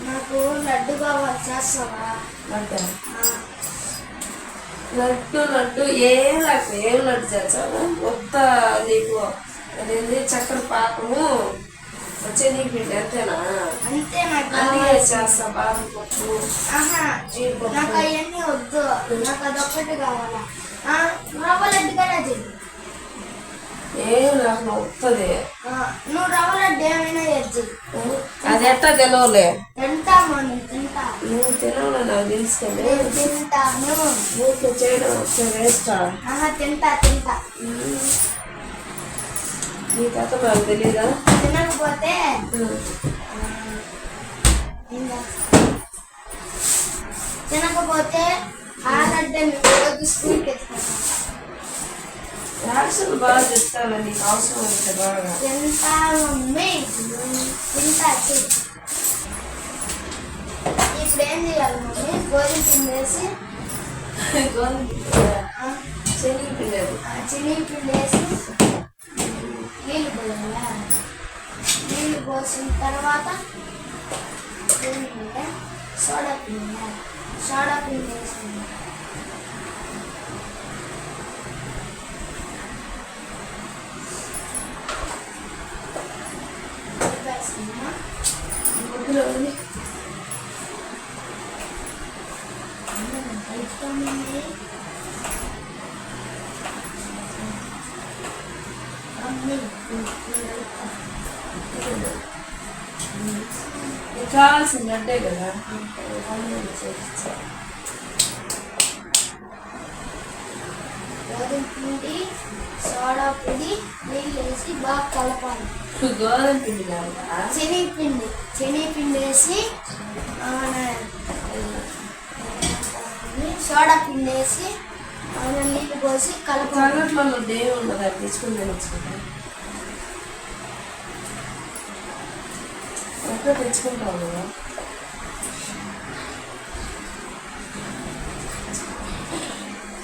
నాకు లడ్డు కావాలి, చేస్తావా? లడ్డు లడ్డు లడ్డు ఏం లడ్డు చేస్తావా? కొత్త నీకు అదేంటి చక్కెర పాకము శనగపిండి అంతేనా? అంతే. నాకు అన్నీ చేస్తా, బాదం పప్పు, జీడిపప్పు. నాకు అవన్నీ వద్దు, నాకు అదొక్కటి కావాలా. రవ్వ లడ్డు కదా చెయ్యి. ఏం నాకు వస్తుంది. నువ్వు రవ్వ లడ్డు ఏమైనా చేద్దు. అది ఎట్టా తెలవలే. తింటామా? నేను తింటా. నువ్వు తినవులే, నాకు తెలుసుకోండి. నేను తింటాను. నువ్వు చేయడం వేస్తా. తింటా తింటా. నీ కథ నాకు తెలీదా? తినకపోతే ఆ లడ్డే రోజు స్కూల్కి ఎత్తుకుంటాను. యాక్షన్ బాగా చెప్తాను, నీకు అవసరం అయితే బాగా. తింటా మమ్మీ, తింటా. ఇప్పుడు ఏం చేయాలి మమ్మీ? గోధుమ పిండి వేసి శనగపిండి వేసి నీళ్ళు పోయాలా? నీళ్ళు పోసిన తర్వాత ఏంటంటే సోడా పిండి వేసింది. కావాల్సిందంటే కదా. గోధుమ పిండి, సోడా పొడి, నీళ్ళు వేసి బాగా కలపాలి. గోధుమ పిండి కాదా? శనగపిండి వేసి సోడా పిండి వేసి నీళ్ళు పోసి కలపాలి. సంగట్లో దేవి ఉండదు, అది తెచ్చుకుని తెచ్చుకుంటా. ఎక్కడ తెచ్చుకుంటావు కదా?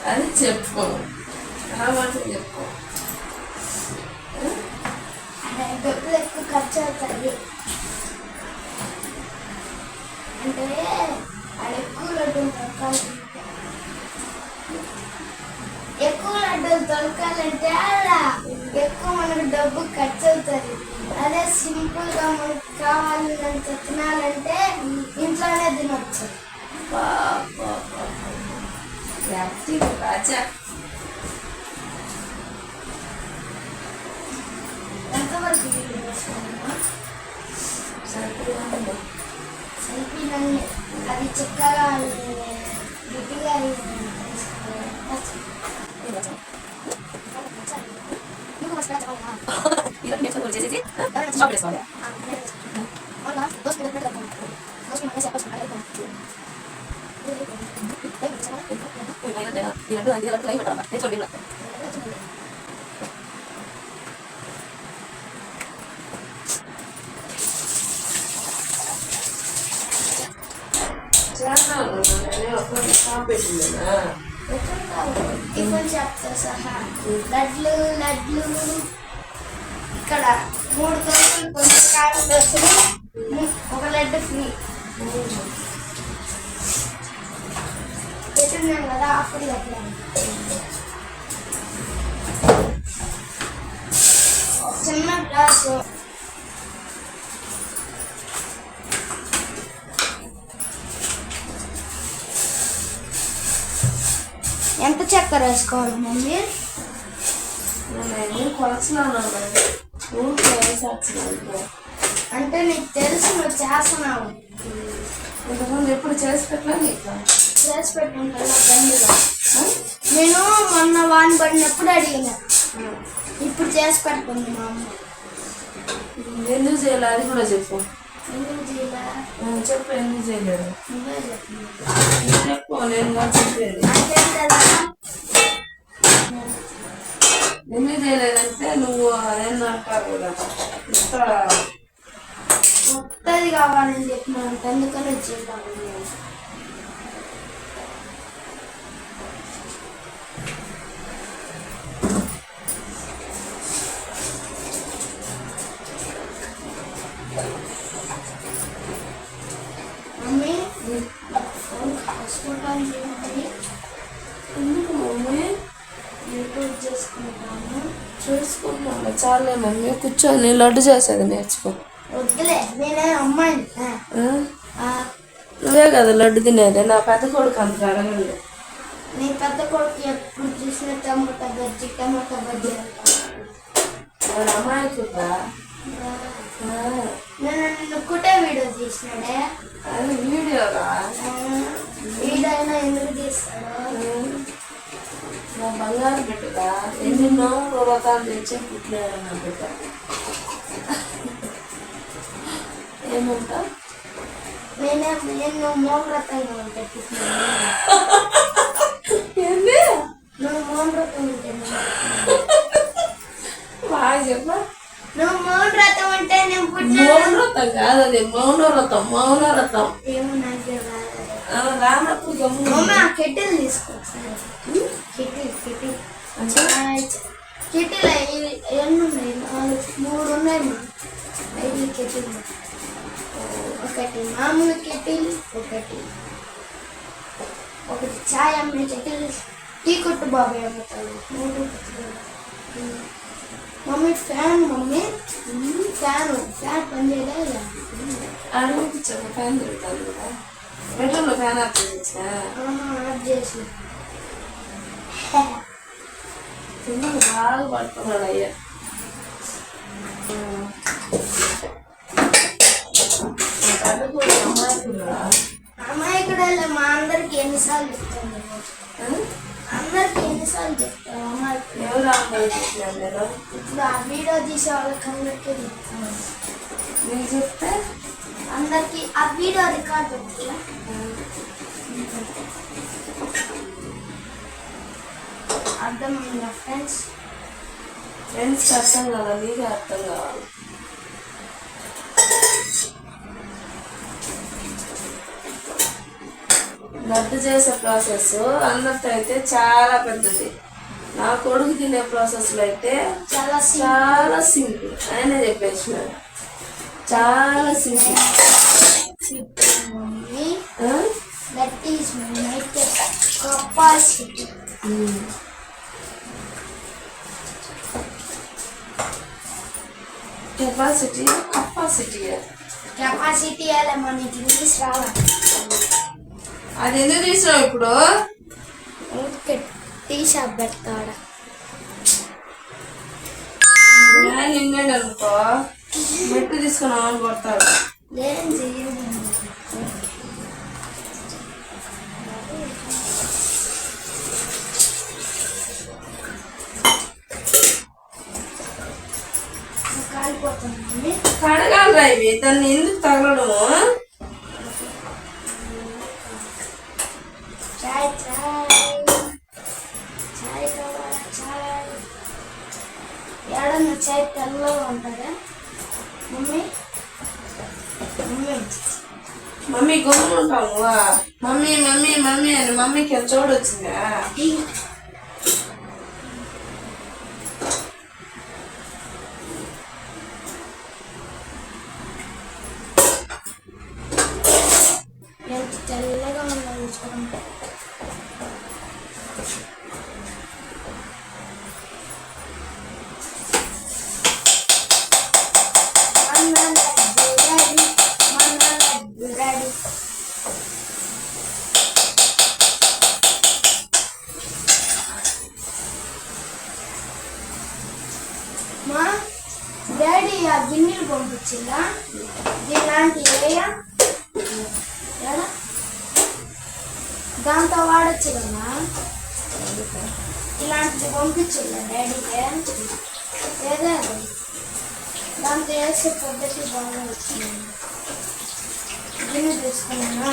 అది చెప్పు, ఆ మాట చెప్పు. డబ్బులు ఎక్కువ ఖర్చు అవుతాయి అంటే ఎక్కువ లడ్డూలు దొరకాలంటే అలా ఎక్కువ మనకు డబ్బు ఖర్చు అవుతుంది. అదే సింపుల్ గా మనకు కావాలంటే తినాలంటే ఇంట్లోనే తినొచ్చు. ఎంతవరకు సరిపోయినన్ని అది చక్కగా గట్టిగా టిఫిన్ షాప్తో సహా లడ్లు ఇక్కడ 3 దోశలు కొంచెం కారం దోశలు, ఒక లడ్డు ఫ్రీ పెట్టినాం కదా. అప్పుడు కట్టాను చిన్న గ్లాసు. ఎంత చక్కెర వేసుకోవాలి మమ్మీ? అంటే నీకు తెలుసు, నువ్వు చేస్తున్నావు. ఇంతకుముందు ఎప్పుడు చేసి పెట్టలే? నీకు చేసి పెట్టుకుంటా బండిలో. నేను మొన్న వాన్ పడినప్పుడు అడిగిన, ఇప్పుడు చేసి పెట్టుకుంది మా అమ్మ. ఎందుకు చేయాలి అది కూడా చెప్పు. ఎందుకు చేయాలా చెప్పు, ఎందుకు చేయలేదు నువ్వే చెప్పు. చెప్పు, నేను చెప్పేది. ఎందుకు చేయలేదంటే నువ్వు అదేంటారు కదా, కొత్తది కావాలని చెప్పినాను, అందుకని వచ్చేద్దాము. చేసుకుంటాను చూడండి. ఎందుకు మమ్మీ యూట్యూబ్ చేసుకుంటాను. చూసుకుంటున్నా చాలే మమ్మీ, కూర్చొని లడ్డు చేసేది నేర్చుకో. వద్దులే, నేనే అమ్మాయిని. నువ్వే కదా లడ్డు తినేది, నా పెద్ద కొడుకు అంత అడగండి. నీ పెద్ద కొడుకు ఎప్పుడు చూసిన టమాటా బజ్జీ అమ్మాయి కూడా నేను నిన్ను కుట్టే వీడియో తీసినాడే. అది వీడియోగా వీడైనా ఎందుకు తీస్తాడు? నా బంగారు బిడ్డగా ఎన్నెన్నో వ్రతాలు తెచ్చే పుట్టినాడు నా బిడ్డ. ఏమంటా నేను మౌనవ్రతంగా ఉంటాను. ఏంది నువ్వు మౌనవ్రతం ఉంటే బాగా చెప్పా. నువ్వు మౌనవ్రతం అంటే నేను పుట్టిన మౌనవ్రతం కాదు, అది మౌనవ్రతం. మౌనవ్రతం ఏమో నాకే రాదు. రానప్పుడు గమ్ము. మమ్మీ ఆ కెటిల్ తీసుకో ఒకసారి. కెటిల్ ఎన్ని ఉన్నాయి? 3 ఉన్నాయి. 5 కెటిల్. ఒకటి మామూలు కెటిల్, ఒకటి చాయ్ అమ్మే కెటిల్, టీ కొట్టు బాబాయ్ అమ్ముతాడు. 3 మమ్మీ ఫ్యాన్ పని చేయదా? అడుగుపించాను ఫ్యాన్ తిరుగుతాను కదా, బెడ్రూమ్లో ఫ్యాన్ ఆఫ్ చేసా. ఆఫ్ చేసి ఎందుకు బాగా పడుతున్నాడు అయ్యా. అమ్మాయి కూడా మా అందరికి ఎన్నిసార్లు చెప్తాను. అమ్మాయి ఎవరు అమ్మాయి చూసినాను నేను. ఇప్పుడు ఆ వీడియో తీసే వాళ్ళకి అందరికీ చెప్తాను. నీకు చెప్తే అందరికి ఆ వీడియో రికార్డ్ అవుతుందా? అర్థమైందా ఫ్రెండ్స్? ఫ్రెండ్స్కి అర్థం కదా, నీకే అర్థం కావాలి. లడ్డు చేసే ప్రాసెస్ అందరితో అయితే చాలా పెద్దది. నా కొడుకు తినే ప్రాసెస్లో అయితే చాలా సింపుల్. ఆయనే చెప్పేసినాడు, చాలా simple. That is my capacity. Capacity అలా మనకి ఇంగ్లీష్ రావాలి. అది ఎందుకు తీసినావు ఇప్పుడు? టీ షాప్ పెడతాడా? నిండండి అనుకో, మెట్టు తీసుకున్నావు అని కొడతాడు. ఏం చెయ్యదు. కాలిపోతుంది. కడగాలరా ఇవి, దాన్ని ఎందుకు తగలడము? చాయ్ కావాలా? చాయ్ ఏడన్నా చాయ్ తెల్లగా ఉంటుందా? మమ్మీ గమ్మున ఉంటాము. మమ్మీ మమ్మీ మమ్మీ అని మమ్మీకి చూడొచ్చిందా? ఎంత తెల్లగా ఉన్నది చూడండి. మా డాడీ ఆ గిన్నెలు పంపించిందా? ఇలాంటి ఏయా దాంతో వాడచ్చు కదా. ఇలాంటిది పంపించిందా డాడీకి? ఏదో దాంతో వేసే పద్ధతి బాగా వచ్చింది. గిన్నె తీసుకున్నా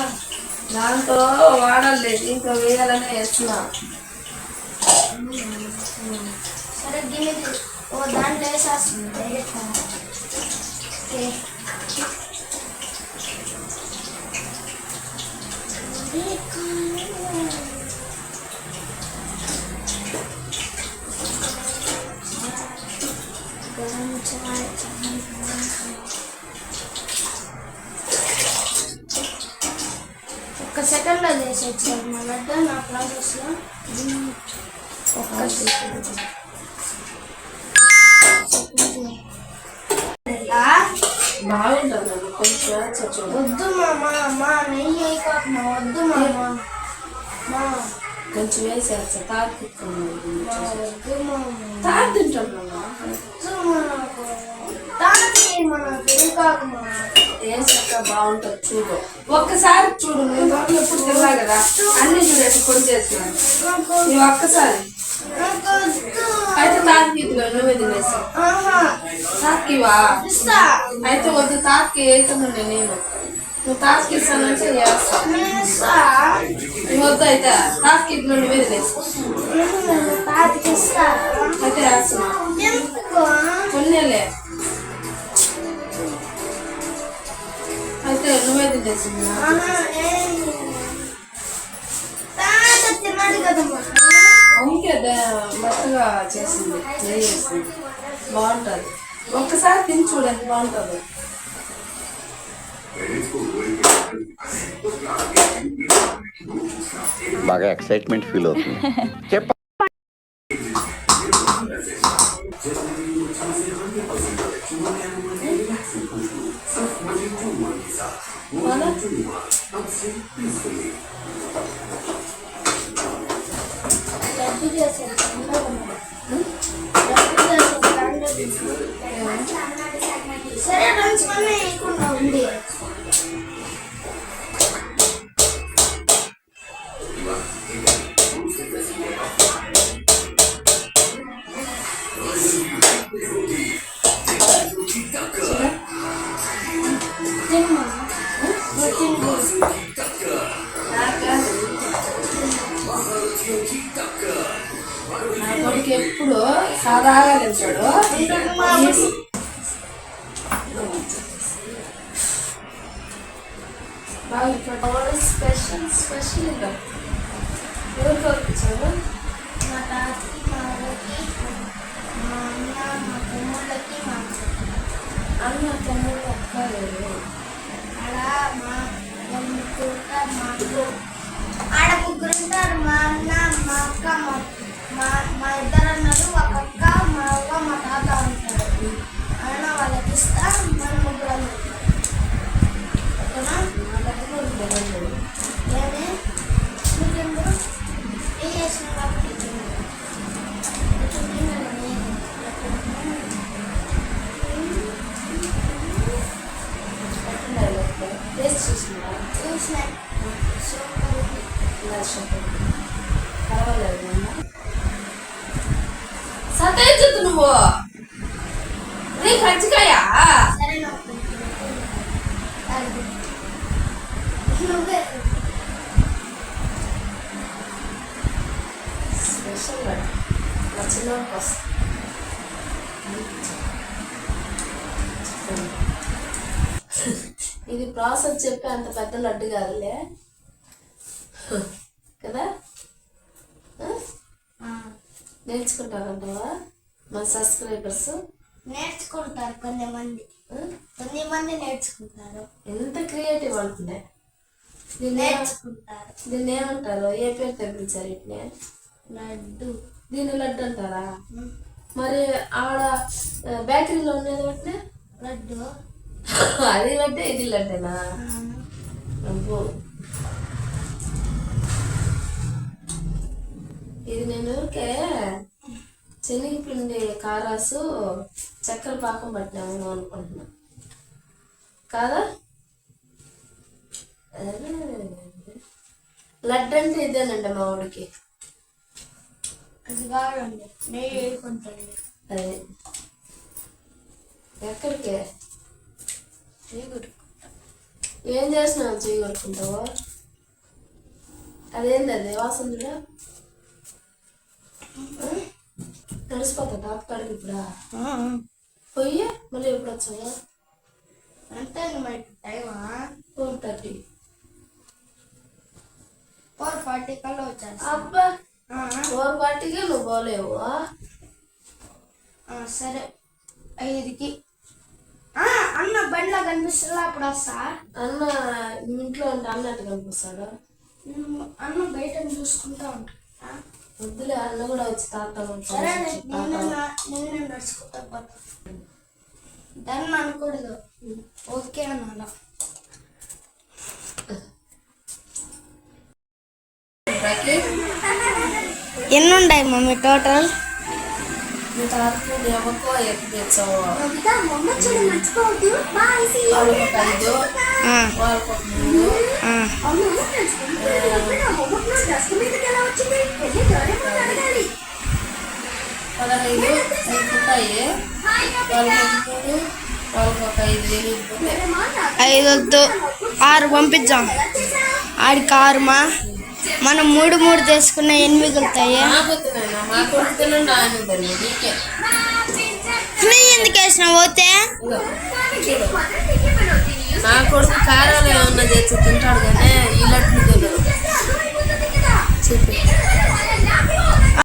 దాంతో వాడలేదు, ఇంకా వేయాలనే వేస్తున్నా. సరే గిన్నె దాంట్లో వేసేస్తుంది డైరెక్ట్. ఓకే ఒక్క సెకండ్లో చేసేచ్చు అన్నమాట నా ప్రాసెస్లో. ఒక్క సెకండ్ బాగుంటుంది కొంచెం చచ్చు. వద్దు మా నెయ్యి అయిపోతున్నా. వద్దు మా కొంచెం వేసేస్తా తాగుతుంది. వద్దు తాగు తింటున్నా ఏం చక్క బాగుంటుంది చూడు. ఒక్కసారి చూడు, నేను తోటలు ఎప్పుడు తిన్నా కదా అన్ని చూడండి కొన్ని చేస్తున్నాను. నువ్వు ఒక్కసారి అయితే తాకి నువ్వే తినేసావు. తాకివా అయితే వద్దు, తాకి వేయకుండా నేను నువ్వు తాకి ఇస్తానంటే చేస్తా. నువ్వు వద్దు అయితే తాకి నువ్వే తినేసావు. అయితే వేస్తున్నా కొన్నేలే. అయితే నువ్వే తినేసింది. తిన్నాడు కదమ్మా. అందుకే మెత్తగా చేసింది, నెయ్యి వేసింది. బాగుంటుంది. ఒక్కసారి తిని చూడండి, బాగుంటుంది. బాగా ఎక్సైట్మెంట్ ఫీల్ అవుతుంది. చెప్ప సరే రంచుకొని వేయకుండా ఉంది. కొడుకు ఎప్పుడు సాదాగా తింటాడు. బాగా స్పెషల్ స్పెషల్ ఇంకా ఎవరు కోరుకుంటారు? మా తాతకి, మా అమ్మకి, మా అన్న, మా తమ్ముళ్ళకి, మా అన్న తమ్ముడు అక్క ఆడ ముగ్గురు ఉంటారు. ఆడ ముగ్గురు ఉంటారు. మా అన్న, మా అక్క, మా ఇద్దరు అన్నలు, ఒక అక్క, మా అవ్వ, మా తాత ఉంటారు. అన్న వాళ్ళకి ఇస్తా. మన ముగ్గురు ఓకేనా? ఏమి నీకెందుకు ఏం చేసిన కాబట్టి సతేజు నువ్వు నీ కజ్జికాయ సరే నువ్వే స్పెషల్ నచ్చిన కోసం ఇది ప్రాసెస్ చెప్పి అంత పెద్ద లడ్డు కాదులే కదా. నేర్చుకుంటారంటావా మా సబ్స్క్రైబర్స్? నేర్చుకుంటారు కొంతమంది నేర్చుకుంటారు. ఎంత క్రియేటివ్ అనుకుంటే నేర్చుకుంటారు. దీన్ని ఏమంటారు? ఏ పేరు తెప్పించారు ఇట్నే? లడ్డు. దీన్ని లడ్డు అంటారా? మరి ఆడ బేకరీలో ఉండేది అంటే లడ్డు. అది లడ్డే ఇది లడ్డేనా? అబ్బో ఇది నేను ఊరికే శనగపిండి కారాసు చక్కెర పాకం పట్టినాము అనుకుంటున్నా కాదా? లడ్డు అంటే ఇదేనండి మా ఊడికి. అది కావాలండి నెయ్యి వేసుకుంటుంది. అదే ఎక్కడికి ఏం చేస్తున్నావు? చెయ్యి కొట్టుకుంటావా? అదేంది అది వాసన నడిచిపోతా తాత కాడికి ఇప్పుడా పోయి మళ్ళీ ఎప్పుడు వచ్చావా? అంటే మరి టైమా 4:30. 4:40 కల్లా వచ్చేస్తా. అబ్బా 4:40కి నువ్వు పోలేవు. సరే 5కి అన్న కంట్లో కనిపిస్తుందా అప్పుడు వస్తా. అన్న ఇంట్లో ఉంటే అన్నట్టు కనిపిస్తాడు. అన్న బయట చూసుకుంటా ఉంటా. వద్దులే, అన్న కూడా వచ్చి తాత సరే నేను నడుచుకుంటా పోతా. దాన్ని అనకూడదు, ఓకే అన్నా. ఎన్ని ఉన్నాయి మమ్మీ టోటల్? మీ తాతకు నీ అమ్మకు ఎక్కి తెచ్చావు. వాళ్ళకొక 5, వాళ్ళకొక 3, పదహైదు ఉంటాయి. వాళ్ళకొక 3, వాళ్ళకొక 5 వెళ్ళిపోతాయి. 5 వద్దు, 6 పంపించాం. ఆడికి 6 మా మనం 3 తీసుకున్న 8 మిగులుతాయి. మా కొడుకును నాన్న నీకే ఎందుకు వేసినావు పోతే? చూడు, నా కొడుకు కారాలు ఏమన్నా తెచ్చి తింటాడు కానీ ఈ లడ్లు తెలియదు చెప్పి